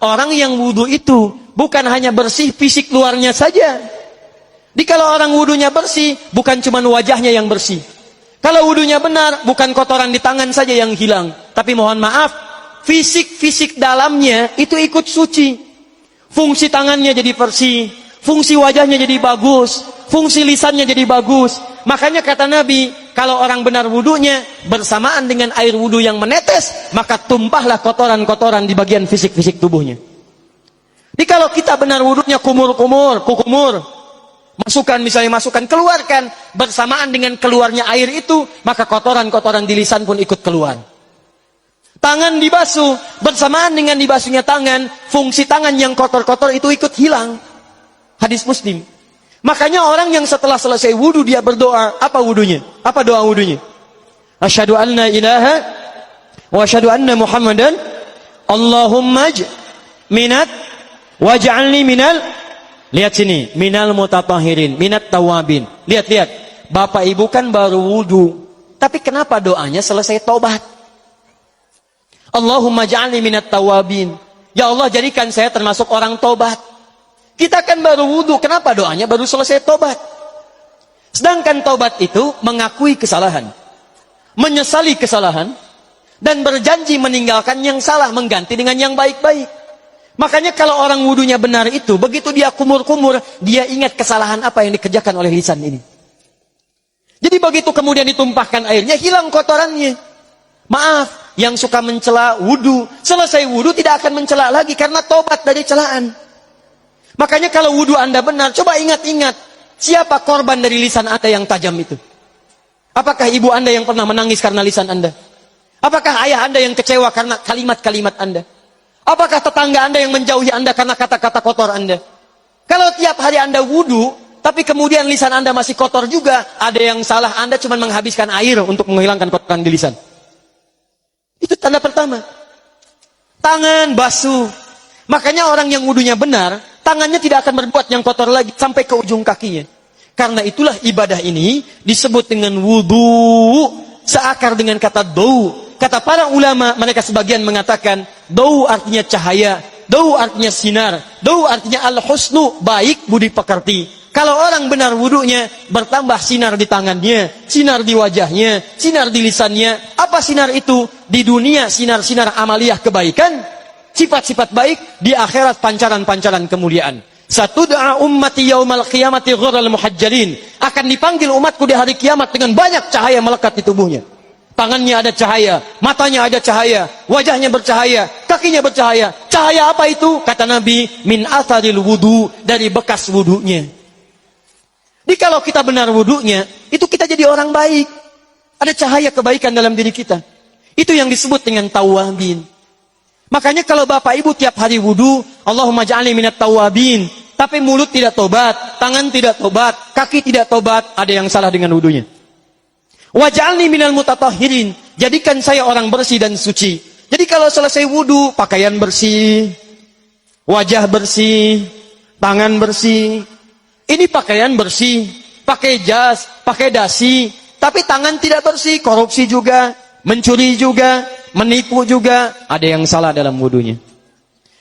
orang yang wudu itu bukan hanya bersih fisik luarnya saja. Jadi kalau orang wudunya bersih, bukan cuma wajahnya yang bersih. Kalau wudunya benar, bukan kotoran di tangan saja yang hilang. Tapi mohon maaf, fisik dalamnya itu ikut suci. Fungsi tangannya jadi bersih, fungsi wajahnya jadi bagus, fungsi lisannya jadi bagus. Makanya kata Nabi, kalau orang benar wudunya bersamaan dengan air wudu yang menetes, maka tumpahlah kotoran-kotoran di bagian fisik-fisik tubuhnya. Jadi kalau kita benar wudunya kumur-kumur, kukumur, masukkan, keluarkan, bersamaan dengan keluarnya air itu, maka kotoran-kotoran di lisan pun ikut keluar. Tangan dibasuh, bersamaan dengan dibasuhnya tangan, fungsi tangan yang kotor-kotor itu ikut hilang. Hadis Muslim. Makanya orang yang setelah selesai wudu dia berdoa, apa wudunya? Apa doa wudunya? Asyhadu an la ilaha wa asyhadu anna Muhammadan Allahumma minat waj'alni minal, lihat sini, minal mutatahhirin, minat tawabin. Lihat. Bapak Ibu kan baru wudu, tapi kenapa doanya selesai tobat? Allahumma ja'alni minat tawabin. Ya Allah, jadikan saya termasuk orang tobat. Kita kan baru wudu, kenapa doanya baru selesai tobat? Sedangkan tobat itu mengakui kesalahan, menyesali kesalahan, dan berjanji meninggalkan yang salah, mengganti dengan yang baik-baik. Makanya kalau orang wudunya benar itu, begitu dia kumur-kumur, dia ingat kesalahan apa yang dikerjakan oleh lisan ini. Jadi begitu kemudian ditumpahkan airnya, hilang kotorannya. Maaf, yang suka mencela wudu, selesai wudu tidak akan mencela lagi karena tobat dari celaan. Makanya kalau wudu Anda benar, coba ingat-ingat, siapa korban dari lisan Anda yang tajam itu? Apakah ibu Anda yang pernah menangis karena lisan Anda? Apakah ayah Anda yang kecewa karena kalimat-kalimat Anda? Apakah tetangga Anda yang menjauhi Anda karena kata-kata kotor Anda? Kalau tiap hari Anda wudu, tapi kemudian lisan Anda masih kotor juga, ada yang salah, Anda cuma menghabiskan air untuk menghilangkan kotoran di lisan. Itu tanda pertama. Tangan basuh. Makanya orang yang wudunya benar, tangannya tidak akan berbuat yang kotor lagi sampai ke ujung kakinya. Karena itulah ibadah ini disebut dengan wudu, seakar dengan kata dau. Kata para ulama, mereka sebagian mengatakan dau artinya cahaya, dau artinya sinar, dau artinya al-husnu, baik budi pekerti. Kalau orang benar wudunya, bertambah sinar di tangannya, sinar di wajahnya, sinar di lisannya. Apa sinar itu? Di dunia sinar-sinar amaliyah kebaikan, sifat-sifat baik, di akhirat pancaran-pancaran kemuliaan. Satud'a ummati yaumal qiyamati ghurral muhajjalin. Akan dipanggil umatku di hari kiamat dengan banyak cahaya melekat di tubuhnya. Tangannya ada cahaya, matanya ada cahaya, wajahnya bercahaya, kakinya bercahaya. Cahaya apa itu? Kata Nabi, min atharil wudu, dari bekas wudunya. Jadi kalau kita benar wudunya, itu kita jadi orang baik. Ada cahaya kebaikan dalam diri kita. Itu yang disebut dengan tawabin. Makanya kalau Bapak Ibu tiap hari wudu, Allahumma ja'alni minat tawabin, tapi mulut tidak tobat, tangan tidak tobat, kaki tidak tobat, ada yang salah dengan wudunya. Waj'alni minal mutatahhirin, jadikan saya orang bersih dan suci. Jadi kalau selesai wudu, pakaian bersih, wajah bersih, tangan bersih. Ini pakaian bersih, pakai jas, pakai dasi, tapi tangan tidak bersih, korupsi juga, mencuri juga, menipu juga, ada yang salah dalam wudunya.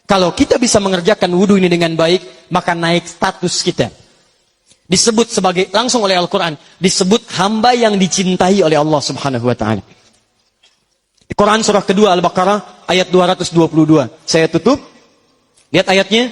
Kalau kita bisa mengerjakan wudu ini dengan baik, maka naik status kita. Disebut sebagai, langsung oleh Al-Quran, disebut hamba yang dicintai oleh Allah Subhanahu wa ta'ala. Di Quran surah kedua Al-Baqarah ayat 222. Saya tutup. Lihat ayatnya.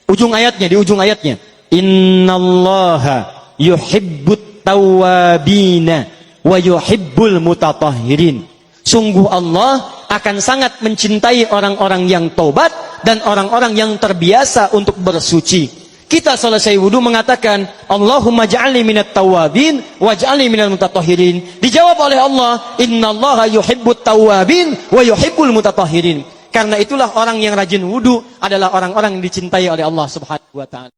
Di ujung ayatnya. Innallaha yuhibbut tawwabina wa yuhibbul mutatahhirin. Sungguh Allah akan sangat mencintai orang-orang yang taubat dan orang-orang yang terbiasa untuk bersuci. Kita selesai wudu mengatakan, Allahumma ja'alni minat tawabin, waj'alni minal mutatahhirin. Dijawab oleh Allah, innallaha yuhibbut tawabin, wa yuhibbul mutatahhirin. Karena itulah orang yang rajin wudu adalah orang-orang yang dicintai oleh Allah Subhanahu wa ta'ala.